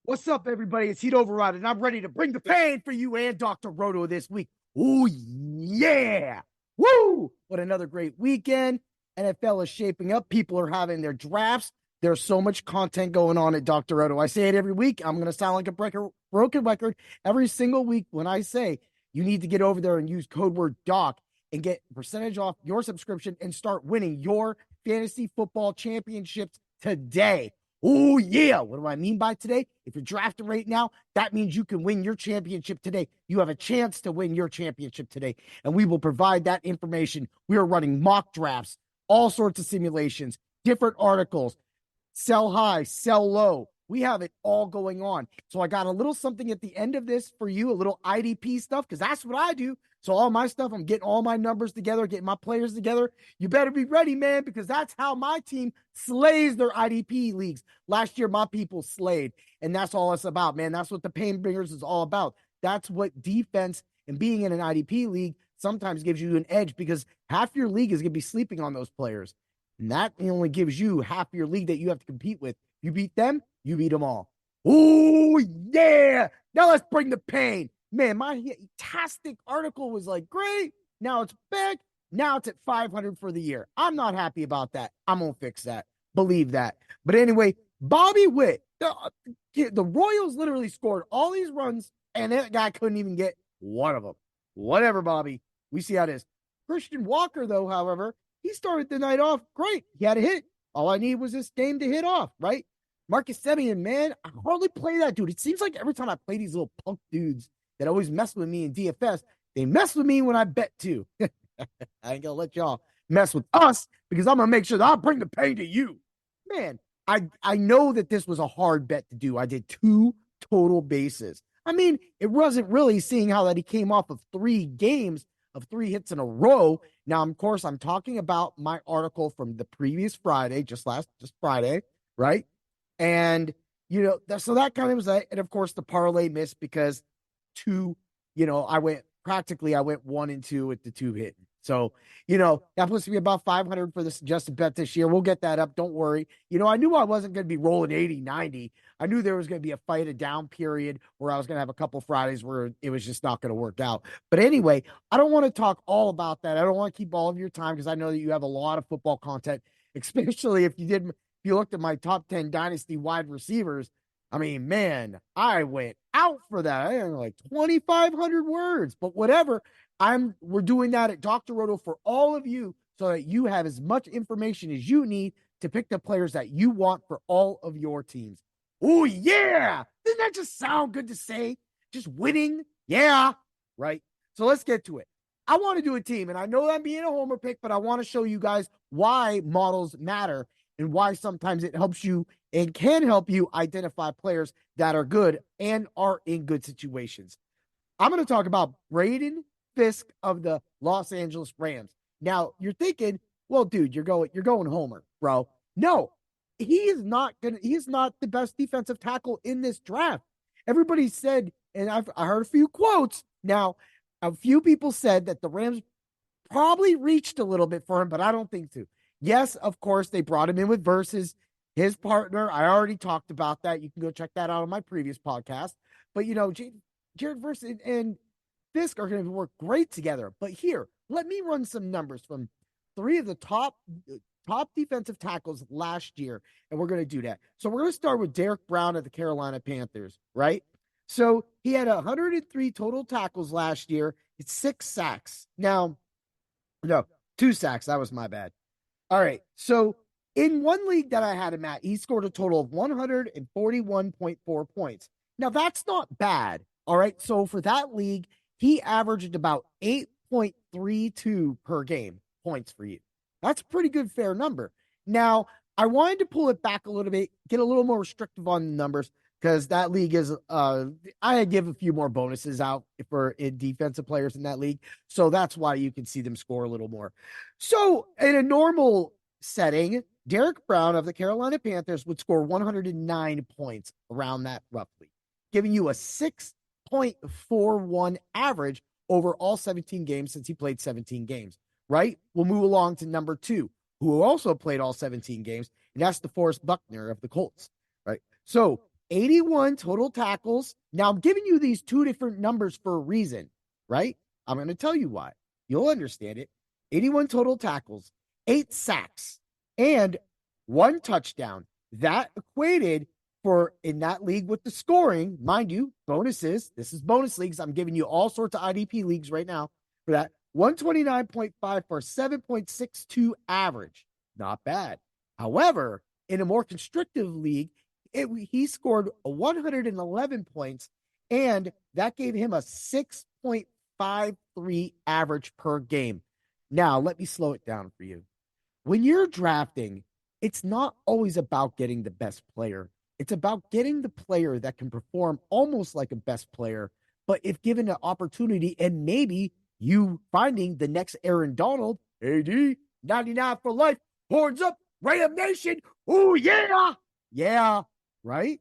What's up, everybody? It's Heat Override, and I'm ready to bring the pain for you and Dr. Roto this week. Oh, yeah. Woo! What another great weekend. NFL is shaping up. People are having their drafts. There's so much content going on at Dr. Roto. I say it every week. I'm going to sound like a broken record every single week when I say you need to get over there and use code word DOC and get percentage off your subscription and start winning your fantasy football championships today. Oh, yeah. What do I mean by today? If you're drafting right now, that means you can win your championship today. You have a chance to win your championship today, and we will provide that information. We are running mock drafts, all sorts of simulations, different articles, sell high, sell low. We have it all going on. So I got a little something at the end of this for you, a little IDP stuff, because that's what I do. So all my stuff, I'm getting all my numbers together, getting my players together. You better be ready, man, because that's how my team slays their IDP leagues. Last year, my people slayed, and that's all it's about, man. That's what the Pain Bringers is all about. That's what defense and being in an IDP league sometimes gives you an edge, because half your league is going to be sleeping on those players. And that only gives you half your league that you have to compete with. You beat them, you beat them all. Oh, yeah. Now let's bring the pain. Man, my Heattastic article was like, great. Now it's back. Now it's at 500 for the year. I'm not happy about that. I'm going to fix that. Believe that. But anyway, Bobby Witt, the Royals literally scored all these runs, and that guy couldn't even get one of them. Whatever, Bobby. We see how it is. Christian Walker, though, however, he started the night off great. He had a hit. All I need was this game to hit off, right? Marcus Semien, man, I hardly play that dude. It seems like every time I play these little punk dudes that always mess with me in DFS, they mess with me when I bet too. I ain't gonna let y'all mess with us, because I'm gonna make sure that I'll bring the pain to you. Man, I know that this was a hard bet to do. I did 2 total bases. I mean, it wasn't really, seeing how that he came off of 3 games of 3 hits in a row. Now, of course, I'm talking about my article from the previous Friday, just Friday, right? And, so that kind of was that. And of course, the parlay missed because I went 1 and 2 with the 2 hit. So, that puts me about 500 for the suggested bet this year. We'll get that up. Don't worry. I knew I wasn't going to be rolling 80, 90. I knew there was going to be a down period where I was going to have a couple Fridays where it was just not going to work out. But anyway, I don't want to talk all about that. I don't want to keep all of your time, because I know that you have a lot of football content, especially if you looked at my top 10 dynasty wide receivers. I mean, man, I went out for that. I had like 2,500 words, but whatever. We're doing that at Dr. Roto for all of you, so that you have as much information as you need to pick the players that you want for all of your teams. Oh, yeah. Doesn't that just sound good to say? Just winning? Yeah. Right. So let's get to it. I want to do a team, and I know I'm being a homer pick, but I want to show you guys why models matter and why sometimes it helps you and can help you identify players that are good and are in good situations. I'm going to talk about Braden Fisk of the Los Angeles Rams. Now, you're thinking, well, dude, you're going homer, bro. No, he's not the best defensive tackle in this draft. Everybody said, and I heard a few quotes. Now, a few people said that the Rams probably reached a little bit for him, but I don't think so. Yes, of course, they brought him in with versus his partner. I already talked about that. You can go check that out on my previous podcast. But, Jared Verse and Fisk are going to work great together. But here, let me run some numbers from 3 of the top defensive tackles last year, and we're going to do that. So we're going to start with Derek Brown of the Carolina Panthers, right? So he had 103 total tackles last year. It's 6 sacks. Now, no, 2 sacks. That was my bad. All right. So in one league that I had him at, he scored a total of 141.4 points. Now, that's not bad. All right. So for that league, he averaged about 8.32 per game points for you. That's a pretty good, fair number. Now, I wanted to pull it back a little bit, get a little more restrictive on the numbers, because that league is, I give a few more bonuses out for defensive players in that league. So that's why you can see them score a little more. So in a normal setting, Derek Brown of the Carolina Panthers would score 109 points, around that roughly, giving you a 6.41 average over all 17 games, since he played 17 games, right? We'll move along to number 2, who also played all 17 games, and that's DeForest Buckner of the Colts, right? So 81 total tackles. Now, I'm giving you these two different numbers for a reason, right? I'm going to tell you why. You'll understand it. 81 total tackles, 8 sacks, and 1 touchdown. That equated for, in that league with the scoring, mind you, bonuses. This is bonus leagues. I'm giving you all sorts of IDP leagues right now for that. 129.5 for 7.62 average. Not bad. However, in a more constrictive league, he scored 111 points, and that gave him a 6.53 average per game. Now, let me slow it down for you. When you're drafting, it's not always about getting the best player. It's about getting the player that can perform almost like a best player, but if given an opportunity and maybe you finding the next Aaron Donald, AD, 99 for life, horns up, Ram Nation, oh yeah, yeah, right?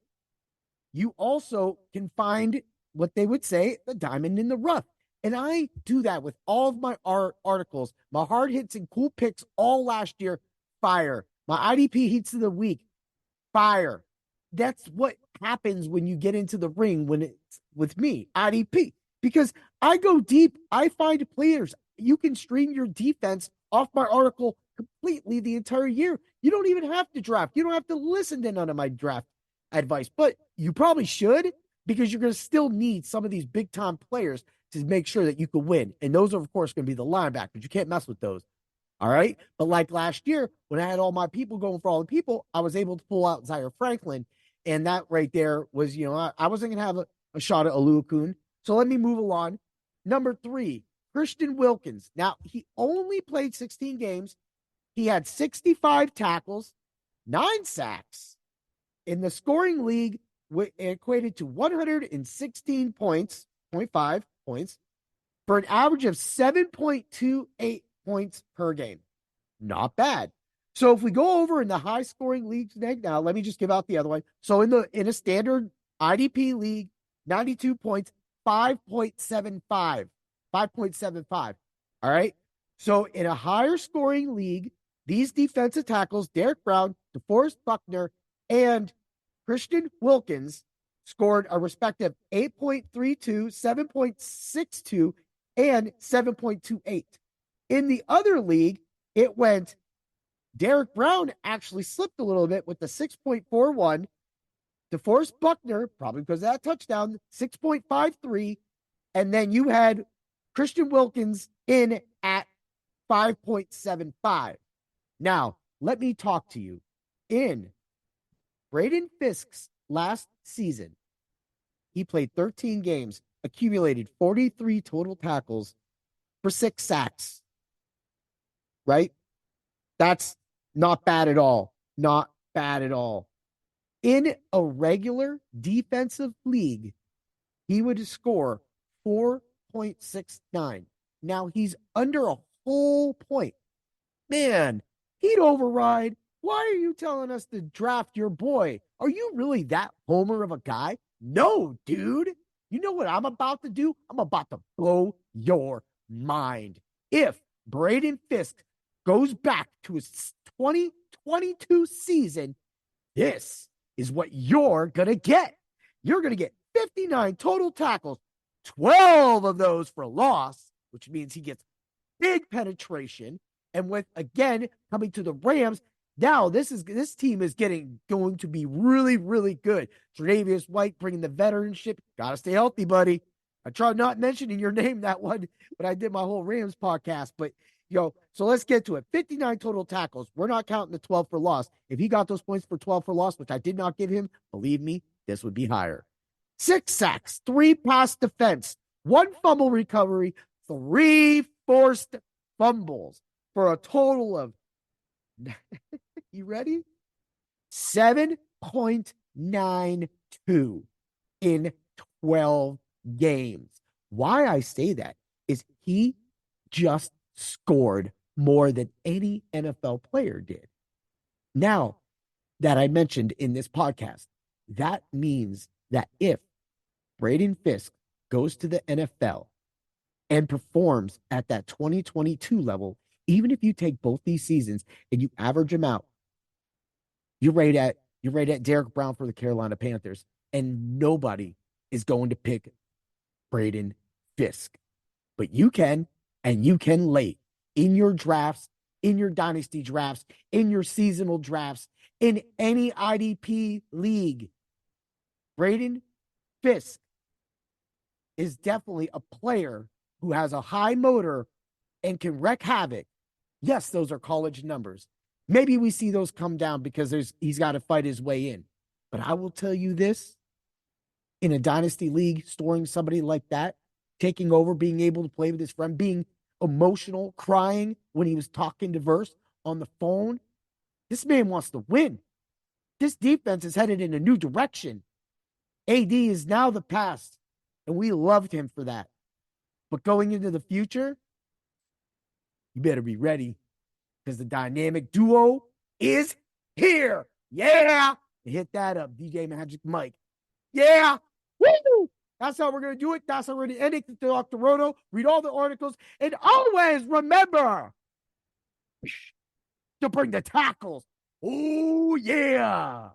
You also can find what they would say the diamond in the rough. And I do that with all of my articles, my hard hits and cool picks all last year, fire. My IDP heats of the week, fire. That's what happens when you get into the ring when it's with me, IDP, because I go deep. I find players. You can stream your defense off my article completely the entire year. You don't even have to draft. You don't have to listen to none of my draft advice, but you probably should, because you're going to still need some of these big time players to make sure that you can win. And those are, of course, going to be the linebackers. You can't mess with those. All right. But like last year, when I had all my people going for all the people, I was able to pull out Zaire Franklin. And that right there was, I wasn't going to have a shot at Aluakun. So let me move along. Number 3, Christian Wilkins. Now, he only played 16 games. He had 65 tackles, 9 sacks. In the scoring league, it equated to 116 points, 0.5 points, for an average of 7.28 points per game. Not bad. So if we go over in the high scoring leagues now, let me just give out the other one. So in a standard IDP league, 92 points, 5.75. 5.75. All right. So in a higher scoring league, these defensive tackles, Derek Brown, DeForest Buckner, and Christian Wilkins scored a respective 8.32, 7.62, and 7.28. In the other league, it went, Derek Brown actually slipped a little bit with the 6.41. DeForest Buckner, probably because of that touchdown, 6.53. And then you had Christian Wilkins in at 5.75. Now, let me talk to you. In Braden Fisk's last season, he played 13 games, accumulated 43 total tackles for 6 sacks. Right? That's not bad at all. Not bad at all. In a regular defensive league, he would score 4.69. Now he's under a whole point. Man, he'd override. Why are you telling us to draft your boy? Are you really that homer of a guy? No, dude. You know what I'm about to do? I'm about to blow your mind. If Braden Fisk goes back to his 2022 season, this is what you're going to get. You're going to get 59 total tackles, 12 of those for loss, which means he gets big penetration. And with, again, coming to the Rams, now this team is going to be really, really good. Tre'Davious White bringing the veteranship. Got to stay healthy, buddy. I tried not mentioning your name that one when I did my whole Rams podcast, but so let's get to it. 59 total tackles. We're not counting the 12 for loss. If he got those points for 12 for loss, which I did not give him, believe me, this would be higher. 6 sacks, 3 pass defense, 1 fumble recovery, 3 forced fumbles for a total of, you ready? 7.92 in 12 games. Why I say that is he just scored more than any NFL player did. Now, that I mentioned in this podcast, that means that if Braden Fisk goes to the NFL and performs at that 2022 level, even if you take both these seasons and you average them out, you're You're right at Derek Brown for the Carolina Panthers, and nobody is going to pick Braden Fisk. But you can, and you can late in your drafts, in your dynasty drafts, in your seasonal drafts, in any IDP league. Braden Fisk is definitely a player who has a high motor and can wreak havoc. Yes, those are college numbers. Maybe we see those come down because he's got to fight his way in. But I will tell you this, in a dynasty league, storing somebody like that, taking over, being able to play with his friend, being emotional, crying when he was talking to Verse on the phone. This man wants to win. This defense is headed in a new direction. AD is now the past, and we loved him for that. But going into the future, you better be ready because the dynamic duo is here. Yeah. Hit that up, DJ Magic Mike. Yeah. Woo! That's how we're going to do it. That's how we're going to end it. Dr. Roto, read all the articles, and always remember to bring the tackles. Oh, yeah.